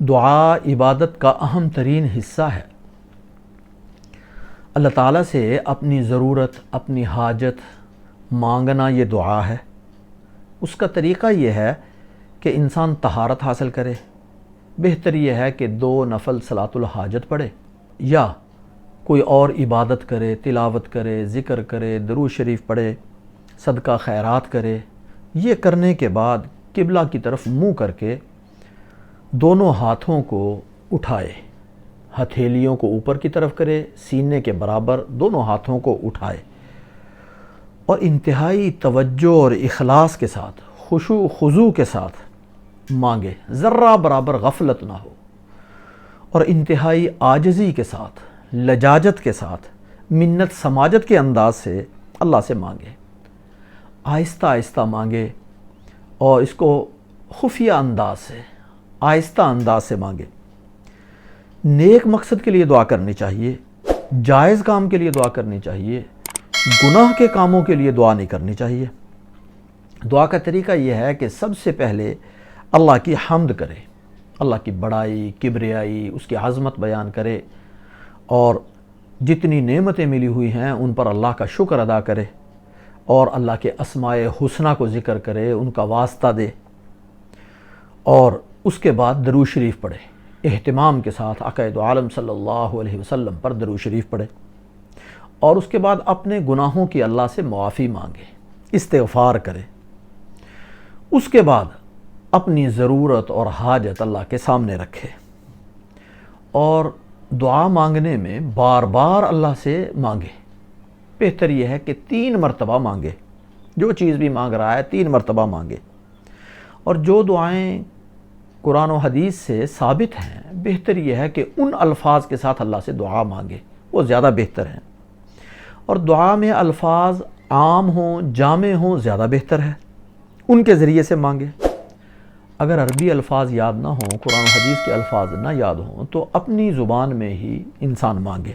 دعا عبادت کا اہم ترین حصہ ہے۔ اللہ تعالیٰ سے اپنی ضرورت، اپنی حاجت مانگنا یہ دعا ہے۔ اس کا طریقہ یہ ہے کہ انسان طہارت حاصل کرے۔ بہتر یہ ہے کہ 2 نفل صلاۃ الحاجت پڑھے یا کوئی اور عبادت کرے، تلاوت کرے، ذکر کرے، درود شریف پڑھے، صدقہ خیرات کرے۔ یہ کرنے کے بعد قبلہ کی طرف منہ کر کے دونوں ہاتھوں کو اٹھائے، ہتھیلیوں کو اوپر کی طرف کرے، سینے کے برابر دونوں ہاتھوں کو اٹھائے اور انتہائی توجہ اور اخلاص کے ساتھ، خشوع و خضوع کے ساتھ مانگے، ذرہ برابر غفلت نہ ہو، اور انتہائی عاجزی کے ساتھ، لجاجت کے ساتھ، منت سماجت کے انداز سے اللہ سے مانگے۔ آہستہ آہستہ مانگے اور اس کو خفیہ انداز سے، آہستہ انداز سے مانگے۔ نیک مقصد کے لیے دعا کرنی چاہیے، جائز کام کے لیے دعا کرنی چاہیے، گناہ کے کاموں کے لیے دعا نہیں کرنی چاہیے۔ دعا کا طریقہ یہ ہے کہ سب سے پہلے اللہ کی حمد کرے، اللہ کی بڑائی، کبریائی، اس کی عظمت بیان کرے اور جتنی نعمتیں ملی ہوئی ہیں ان پر اللہ کا شکر ادا کرے اور اللہ کے اسماء حسنہ کو ذکر کرے، ان کا واسطہ دے، اور اس کے بعد درود شریف پڑھے، اہتمام کے ساتھ آقا دو عالم صلی اللہ علیہ وسلم پر درود شریف پڑھے، اور اس کے بعد اپنے گناہوں کی اللہ سے معافی مانگے، استغفار کرے۔ اس کے بعد اپنی ضرورت اور حاجت اللہ کے سامنے رکھے اور دعا مانگنے میں بار بار اللہ سے مانگے۔ بہتر یہ ہے کہ 3 مرتبہ مانگے، جو چیز بھی مانگ رہا ہے 3 مرتبہ مانگے، اور جو دعائیں قرآن و حدیث سے ثابت ہیں بہتر یہ ہے کہ ان الفاظ کے ساتھ اللہ سے دعا مانگے، وہ زیادہ بہتر ہیں، اور دعا میں الفاظ عام ہوں، جامع ہوں، زیادہ بہتر ہے، ان کے ذریعے سے مانگے۔ اگر عربی الفاظ یاد نہ ہوں، قرآن و حدیث کے الفاظ نہ یاد ہوں تو اپنی زبان میں ہی انسان مانگے،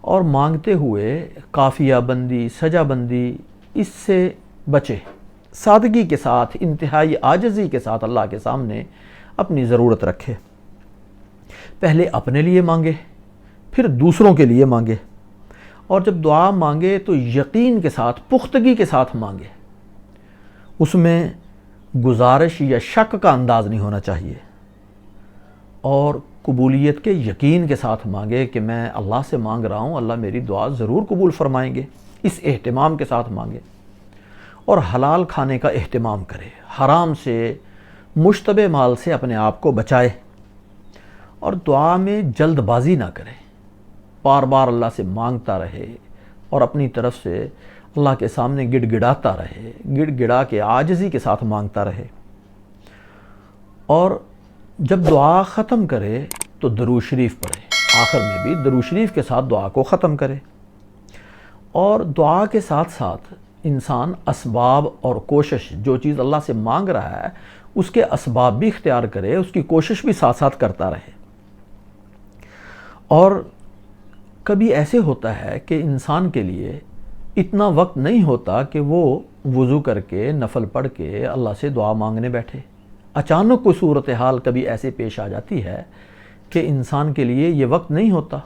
اور مانگتے ہوئے قافیہ بندی، سجا بندی اس سے بچے، سادگی کے ساتھ، انتہائی عاجزی کے ساتھ اللہ کے سامنے اپنی ضرورت رکھے۔ پہلے اپنے لیے مانگے، پھر دوسروں کے لیے مانگے، اور جب دعا مانگے تو یقین کے ساتھ، پختگی کے ساتھ مانگے۔ اس میں گزارش یا شک کا انداز نہیں ہونا چاہیے، اور قبولیت کے یقین کے ساتھ مانگے کہ میں اللہ سے مانگ رہا ہوں، اللہ میری دعا ضرور قبول فرمائیں گے۔ اس اہتمام کے ساتھ مانگے، اور حلال کھانے کا اہتمام کرے، حرام سے، مشتبہ مال سے اپنے آپ کو بچائے، اور دعا میں جلد بازی نہ کرے، بار بار اللہ سے مانگتا رہے اور اپنی طرف سے اللہ کے سامنے گڑ گڑاتا رہے، گڑ گڑا کے عاجزی کے ساتھ مانگتا رہے، اور جب دعا ختم کرے تو درود شریف پڑھے، آخر میں بھی درود شریف کے ساتھ دعا کو ختم کرے، اور دعا کے ساتھ ساتھ انسان اسباب اور کوشش، جو چیز اللہ سے مانگ رہا ہے اس کے اسباب بھی اختیار کرے، اس کی کوشش بھی ساتھ ساتھ کرتا رہے۔ اور کبھی ایسے ہوتا ہے کہ انسان کے لیے اتنا وقت نہیں ہوتا کہ وہ وضو کر کے، نفل پڑھ کے اللہ سے دعا مانگنے بیٹھے۔ اچانک کوئی صورتحال کبھی ایسے پیش آ جاتی ہے کہ انسان کے لیے یہ وقت نہیں ہوتا،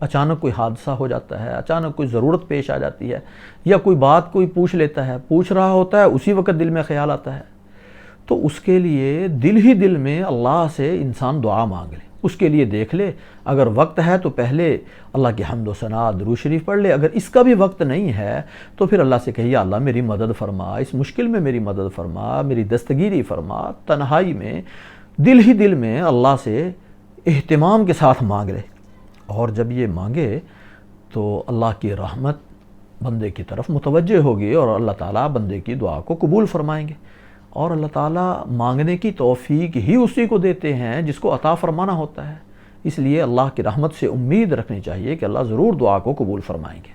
اچانک کوئی حادثہ ہو جاتا ہے، اچانک کوئی ضرورت پیش آ جاتی ہے، یا کوئی بات کوئی پوچھ لیتا ہے، پوچھ رہا ہوتا ہے، اسی وقت دل میں خیال آتا ہے، تو اس کے لیے دل ہی دل میں اللہ سے انسان دعا مانگ لے، اس کے لیے دیکھ لے، اگر وقت ہے تو پہلے اللہ کی حمد و ثنا، درود شریف پڑھ لے، اگر اس کا بھی وقت نہیں ہے تو پھر اللہ سے کہیے اللہ میری مدد فرما، اس مشکل میں میری مدد فرما، میری دستگیری فرما، تنہائی میں دل ہی دل میں اللہ سے اہتمام کے ساتھ مانگ لے، اور جب یہ مانگے تو اللہ کی رحمت بندے کی طرف متوجہ ہوگی اور اللہ تعالیٰ بندے کی دعا کو قبول فرمائیں گے، اور اللہ تعالیٰ مانگنے کی توفیق ہی اسی کو دیتے ہیں جس کو عطا فرمانا ہوتا ہے۔ اس لیے اللہ کی رحمت سے امید رکھنی چاہیے کہ اللہ ضرور دعا کو قبول فرمائیں گے۔